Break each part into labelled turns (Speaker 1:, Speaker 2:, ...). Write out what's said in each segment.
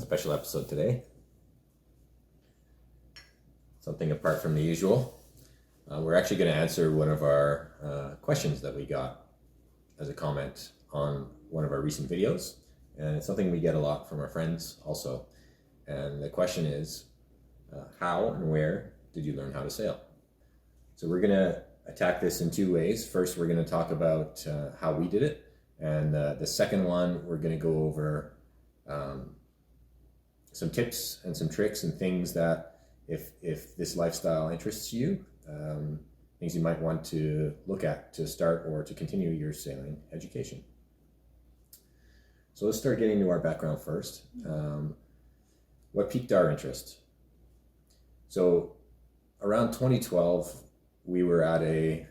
Speaker 1: special episode today. Something apart from the usual. We're actually going to answer one of our questions that we got as a comment on one of our recent videos. And it's something we get a lot from our friends also. And the question is, how and where did you learn how to sail? So we're going to attack this in two ways. First, we're going to talk about how we did it. And the second one, we're going to go over some tips and some tricks and things that if this lifestyle interests you, things you might want to look at to start or to continue your sailing education. So let's start getting into our background first. What piqued our interest? So around 2012, we were at a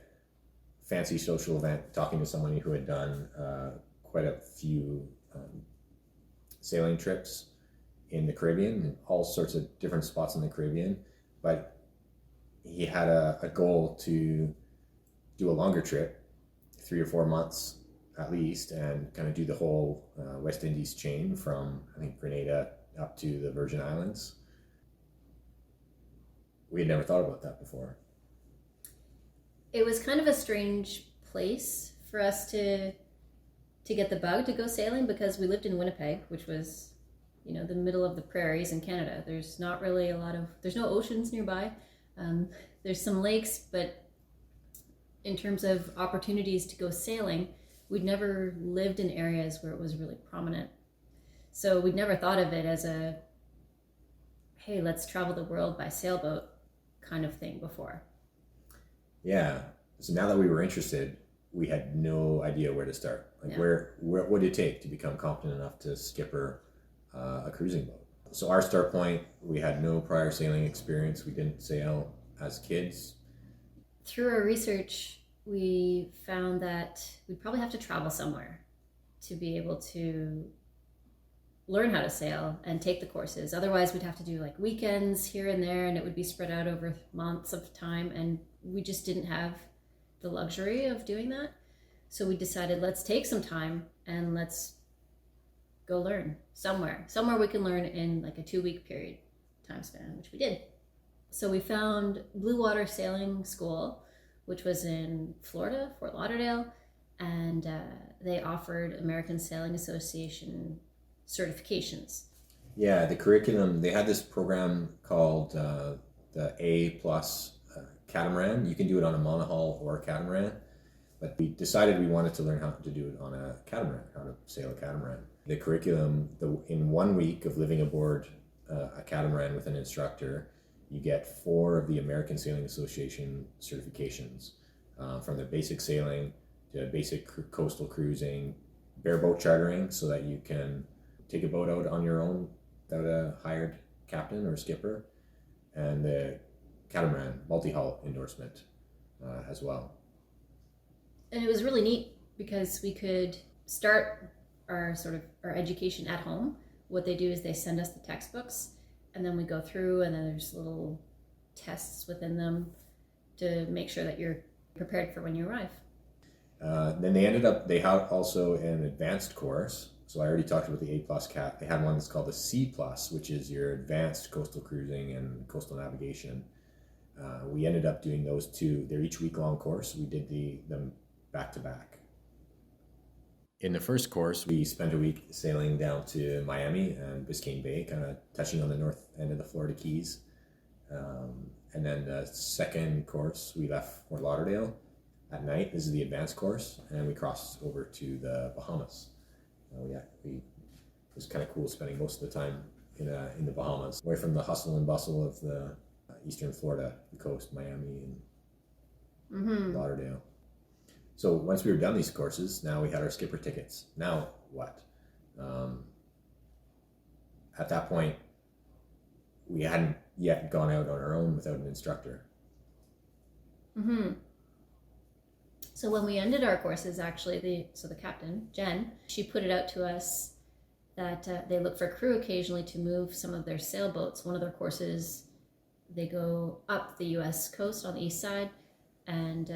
Speaker 1: fancy social event talking to someone who had done quite a few sailing trips in the Caribbean, all sorts of different spots in the Caribbean, but he had a goal to do a longer trip, 3 or 4 months at least, and kind of do the whole West Indies chain from, I think, Grenada up to the Virgin Islands. We had never thought about that before.
Speaker 2: It was kind of a strange place for us to get the bug to go sailing, because we lived in Winnipeg, which was, you know, the middle of the prairies in Canada. There's not really there's no oceans nearby. There's some lakes, but in terms of opportunities to go sailing, we'd never lived in areas where it was really prominent. So we'd never thought of it as a, hey, let's travel the world by sailboat kind of thing before.
Speaker 1: Yeah. So now that we were interested, we had no idea where to start. Like, where what would it take to become competent enough to skipper a cruising boat? So our start point, we had no prior sailing experience. We didn't sail as kids.
Speaker 2: Through our research, we found that we'd probably have to travel somewhere to be able to learn how to sail and take the courses. Otherwise, we'd have to do like weekends here and there, and it would be spread out over months of time, and we just didn't have the luxury of doing that. So we decided, let's take some time and let's go learn somewhere we can learn in like a 2-week period time span, which we did. So we found Blue Water Sailing School, which was in Florida, Fort Lauderdale, and they offered American Sailing Association certifications.
Speaker 1: Yeah, the curriculum, they had this program called the A+ catamaran. You can do it on a monohull or a catamaran, but we decided we wanted to learn how to do it on a catamaran, how to sail a catamaran. The curriculum, in 1 week of living aboard a catamaran with an instructor, you get 4 of the American Sailing Association certifications, from the basic sailing to basic coastal cruising, bareboat chartering, so that you can take a boat out on your own without a hired captain or skipper, and the catamaran multi-hull endorsement as well.
Speaker 2: And it was really neat because we could start our education at home. What they do is they send us the textbooks, and then we go through, and then there's little tests within them to make sure that you're prepared for when you arrive.
Speaker 1: Then they had also an advanced course. So I already talked about the A+ cat. They had one that's called the C+, which is your advanced coastal cruising and coastal navigation. We ended up doing those two. They're each week-long course. We did them back to back. In the first course, we spent a week sailing down to Miami and Biscayne Bay, kind of touching on the north end of the Florida Keys. And then the second course, we left Fort Lauderdale at night. This is the advanced course, and we crossed over to the Bahamas. It was kind of cool spending most of the time in the Bahamas, away from the hustle and bustle of the eastern Florida, the coast, Miami and Lauderdale. So once we were done these courses, now we had our skipper tickets. Now what? At that point, we hadn't yet gone out on our own without an instructor.
Speaker 2: So when we ended our courses, actually, the captain, Jen, she put it out to us that they look for crew occasionally to move some of their sailboats. One of their courses, they go up the U.S. coast on the east side, and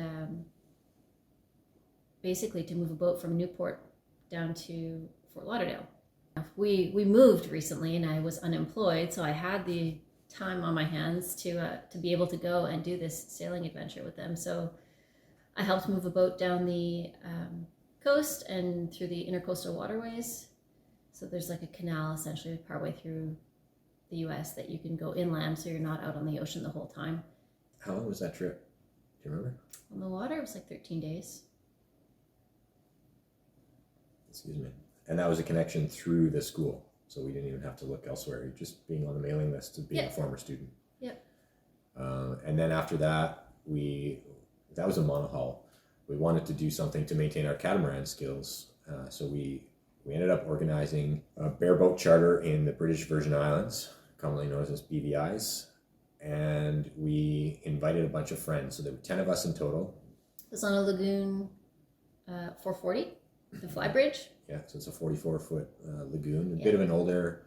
Speaker 2: basically to move a boat from Newport down to Fort Lauderdale. we moved recently, and I was unemployed, so I had the time on my hands to be able to go and do this sailing adventure with them. So I helped move a boat down the coast and through the intercoastal waterways. So there's like a canal essentially partway through the U.S. that you can go inland, so you're not out on the ocean the whole time.
Speaker 1: How long was that trip? Do you remember?
Speaker 2: On the water, it was like 13 days.
Speaker 1: Excuse me. And that was a connection through the school. So we didn't even have to look elsewhere. Just being on the mailing list of being a former student.
Speaker 2: Yep.
Speaker 1: And then after that, that was a monohull. We wanted to do something to maintain our catamaran skills. So we ended up organizing a bareboat charter in the British Virgin Islands, commonly known as BVIs. And we invited a bunch of friends. So there were 10 of us in total.
Speaker 2: It was on a lagoon 440, the Flybridge.
Speaker 1: Yeah, so it's a 44-foot lagoon. A bit of an older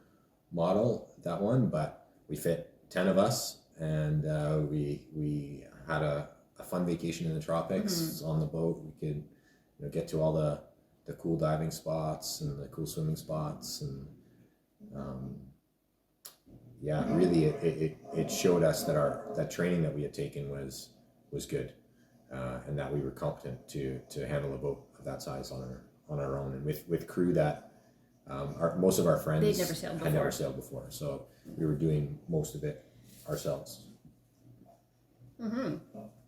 Speaker 1: model, that one, but we fit 10 of us, and we had a fun vacation in the tropics on the boat. We could get to all the cool diving spots and the cool swimming spots, and really it showed us that training that we had taken was good, and that we were competent to handle a boat of that size on our own, and with crew that most of our friends had never sailed before, so we were doing most of it ourselves.
Speaker 2: Mm-hmm.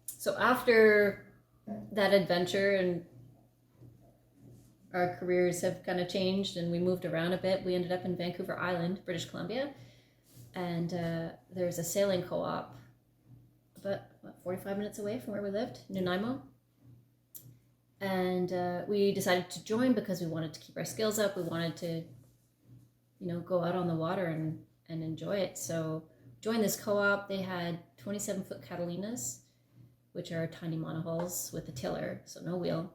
Speaker 2: So after that adventure, and our careers have kind of changed and we moved around a bit, we ended up in Vancouver Island, British Columbia, and there's a sailing co-op about 45 minutes away from where we lived, Nanaimo. And we decided to join because we wanted to keep our skills up. We wanted to, go out on the water and enjoy it. So joined this co-op. They had 27-foot Catalinas, which are tiny monohulls with a tiller, so no wheel.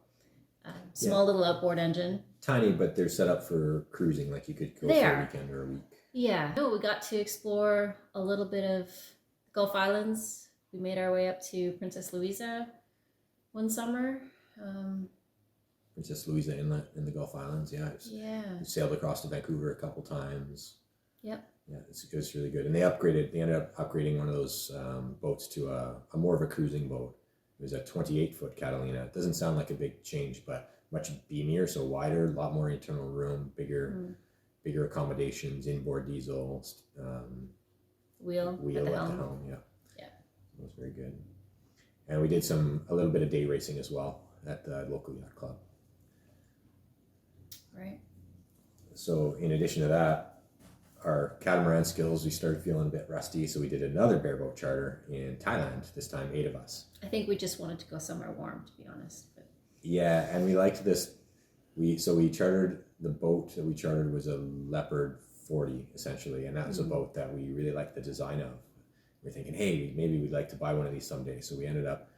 Speaker 2: Small little outboard engine.
Speaker 1: Tiny, but they're set up for cruising, like you could go for a weekend or a week. Yeah.
Speaker 2: No, we got to explore a little bit of Gulf Islands. We made our way up to Princess Louisa one summer.
Speaker 1: Princess Louisa Inlet in the Gulf Islands, We sailed across to Vancouver a couple times.
Speaker 2: Yep.
Speaker 1: Yeah, it was really good. And they ended up upgrading one of those boats to a more of a cruising boat. It was a 28-foot Catalina. It doesn't sound like a big change, but much beamier, so wider, a lot more internal room, bigger accommodations, inboard diesel,
Speaker 2: wheel at the helm.
Speaker 1: Yeah. It was very good. And we did a little bit of day racing as well at the local yacht club.
Speaker 2: Right.
Speaker 1: So in addition to that, our catamaran skills, we started feeling a bit rusty, so we did another bareboat charter in Thailand, this time 8 of us.
Speaker 2: I think we just wanted to go somewhere warm, to be honest. But...
Speaker 1: Yeah, and we liked this. We chartered, the boat that we chartered was a Leopard 40, essentially, and that was a boat that we really liked the design of. We're thinking, hey, maybe we'd like to buy one of these someday. So we ended up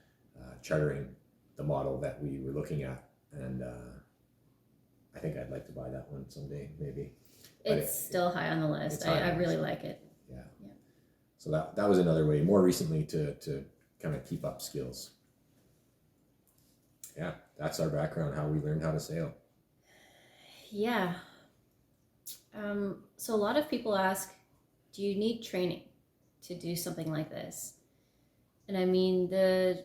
Speaker 1: chartering the model that we were looking at, and I think I'd like to buy that one someday, maybe. But
Speaker 2: it's still high on the list. I really like it.
Speaker 1: Yeah. So that was another way, more recently, to kind of keep up skills. Yeah, that's our background, how we learned how to sail.
Speaker 2: Yeah. So a lot of people ask, do you need training to do something like this? And I mean, to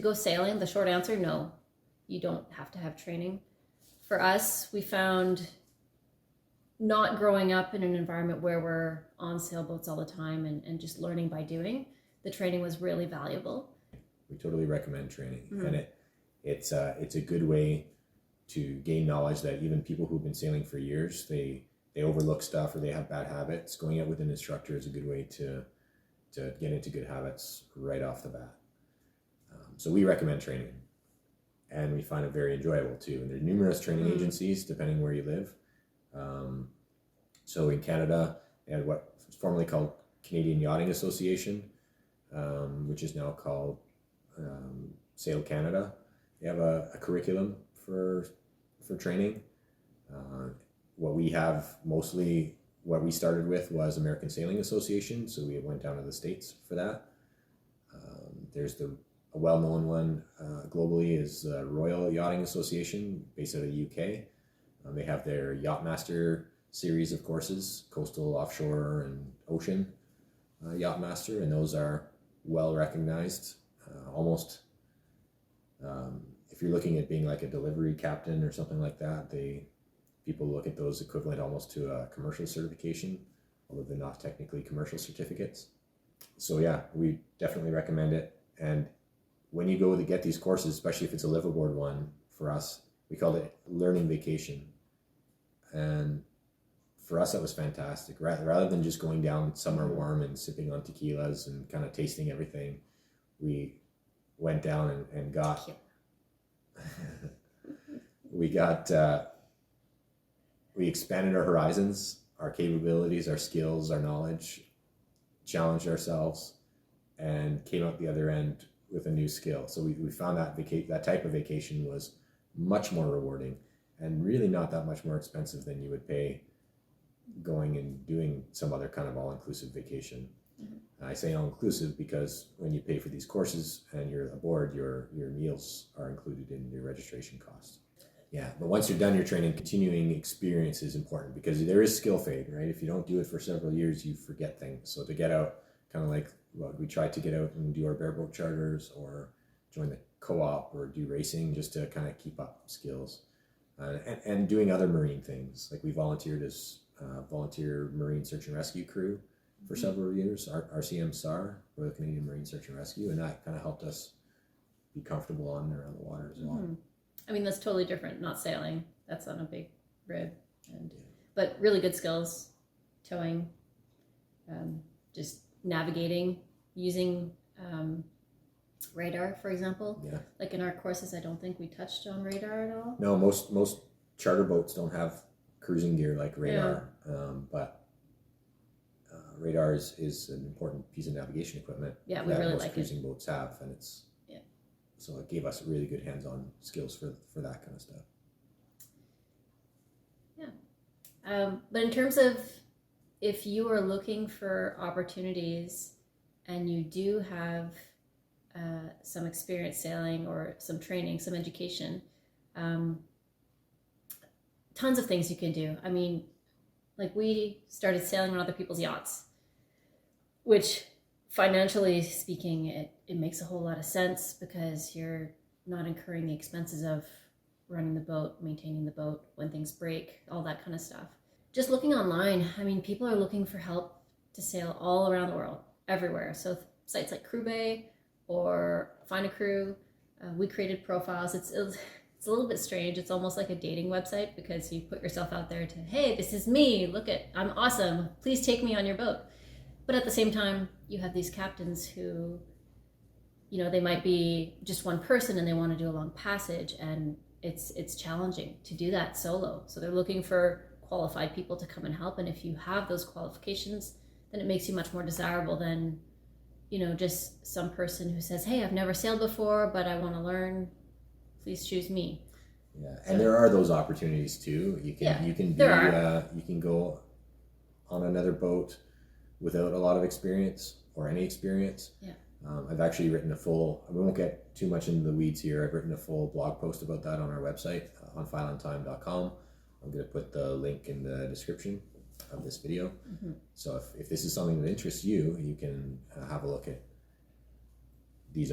Speaker 2: go sailing, the short answer, no, you don't have to have training. For us, we found not growing up in an environment where we're on sailboats all the time and just learning by doing, the training was really valuable.
Speaker 1: We totally recommend training. And it's a good way to gain knowledge that even people who've been sailing for years, they overlook stuff or they have bad habits. Going out with an instructor is a good way to get into good habits right off the bat. So we recommend training, and we find it very enjoyable too. And there's numerous training agencies depending where you live. So in Canada, they had what was formerly called Canadian Yachting Association, which is now called Sail Canada. They have a curriculum for training. What we have mostly, what we started with was American Sailing Association, so we went down to the States for that. There's a well-known one globally is the Royal Yachting Association, based out of the UK. They have their Yachtmaster series of courses, coastal, offshore, and ocean yacht master, and those are well recognized. Almost, if you're looking at being like a delivery captain or something like that, people look at those equivalent almost to a commercial certification, although they're not technically commercial certificates. So yeah, we definitely recommend it. And when you go to get these courses, especially if it's a liveaboard one, for us, we called it learning vacation. And for us, that was fantastic. Rather than just going down somewhere warm and sipping on tequilas and kind of tasting everything, we went down and got, we expanded our horizons, our capabilities, our skills, our knowledge, challenged ourselves, and came out the other end with a new skill. So we found that that type of vacation was much more rewarding and really not that much more expensive than you would pay going and doing some other kind of all-inclusive vacation. Mm-hmm. I say all-inclusive because when you pay for these courses and you're aboard, your meals are included in your registration cost. Yeah, but once you're done your training, continuing experience is important because there is skill fade, right? If you don't do it for several years, you forget things. So to get out, kind of like what we tried to get out and do our bareboat charters or join the co-op or do racing just to kind of keep up skills. And doing other marine things. Like we volunteered as volunteer marine search and rescue crew for several years, RCM SAR, or the Canadian Marine Search and Rescue, and that kind of helped us be comfortable on and around the water as well. Mm-hmm.
Speaker 2: I mean, that's totally different, not sailing. That's on a big rib. But really good skills, towing, just navigating, using radar, for example. Yeah. Like in our courses, I don't think we touched on radar at all.
Speaker 1: No, most charter boats don't have cruising gear like radar, but radar is an important piece of navigation equipment.
Speaker 2: Yeah, we really like it.
Speaker 1: Most cruising boats have, and so it gave us really good hands-on skills for that kind of stuff.
Speaker 2: Yeah, but in terms of if you are looking for opportunities and you do have some experience sailing or some training, some education, tons of things you can do. I mean, like we started sailing on other people's yachts, which financially speaking, it makes a whole lot of sense because you're not incurring the expenses of running the boat, maintaining the boat, when things break, all that kind of stuff. Just looking online, I mean, people are looking for help to sail all around the world, everywhere. So sites like Crew Bay or Find a Crew, we created profiles. It's a little bit strange. It's almost like a dating website because you put yourself out there to, hey, this is me. Look I'm awesome. Please take me on your boat. But at the same time, you have these captains who, they might be just one person and they want to do a long passage, and it's challenging to do that solo. So they're looking for qualified people to come and help. And if you have those qualifications, then it makes you much more desirable than, just some person who says, hey, I've never sailed before, but I want to learn. Please choose me.
Speaker 1: Yeah, and there are those opportunities too. You can go on another boat without a lot of experience or any experience.
Speaker 2: Yeah.
Speaker 1: I've actually written we won't get too much into the weeds here. I've written a full blog post about that on our website, onfileandtime.com. I'm going to put the link in the description of this video. Mm-hmm. So if this is something that interests you, you can have a look at these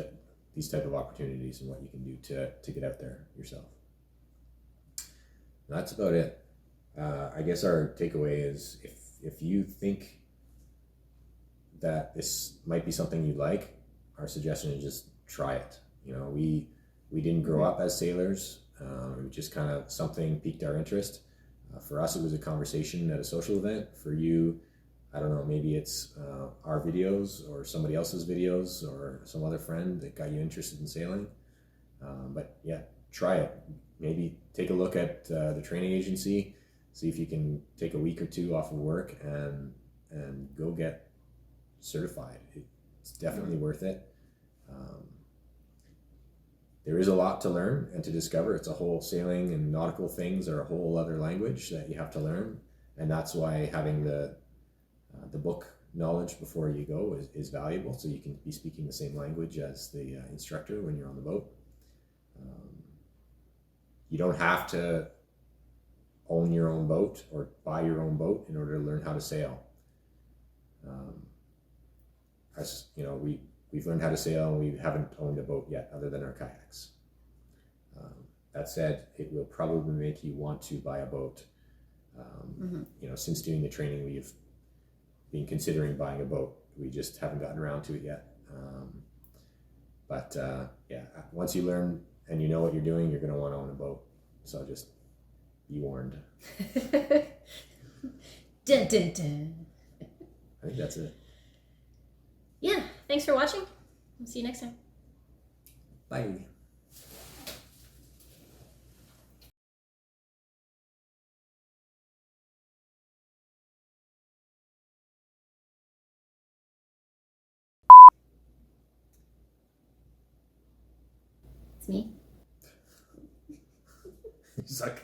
Speaker 1: type of opportunities and what you can do to get out there yourself. And that's about it. I guess our takeaway is if you think that this might be something you like, our suggestion is just try it. We didn't grow up as sailors. It just kind of something piqued our interest. For us, it was a conversation at a social event. For you, I don't know, maybe it's our videos or somebody else's videos or some other friend that got you interested in sailing. But yeah, try it. Maybe take a look at the training agency, see if you can take a week or two off of work and go get certified. It's definitely worth it. There is a lot to learn and to discover. It's a whole sailing and nautical things are a whole other language that you have to learn, and that's why having the book knowledge before you go is valuable, so you can be speaking the same language as the instructor when you're on the boat. You don't have to own your own boat or buy your own boat in order to learn how to sail. As you know, we've learned how to sail and we haven't owned a boat yet other than our kayaks. That said, it will probably make you want to buy a boat. You know, since doing the training, we've been considering buying a boat. We just haven't gotten around to it yet. But yeah, once you learn and you know what you're doing, you're going to want to own a boat. So just be warned.
Speaker 2: Dun, dun, dun.
Speaker 1: I think that's it.
Speaker 2: Yeah, thanks for watching. We'll see you next time.
Speaker 1: Bye.
Speaker 2: It's me.
Speaker 1: You suck.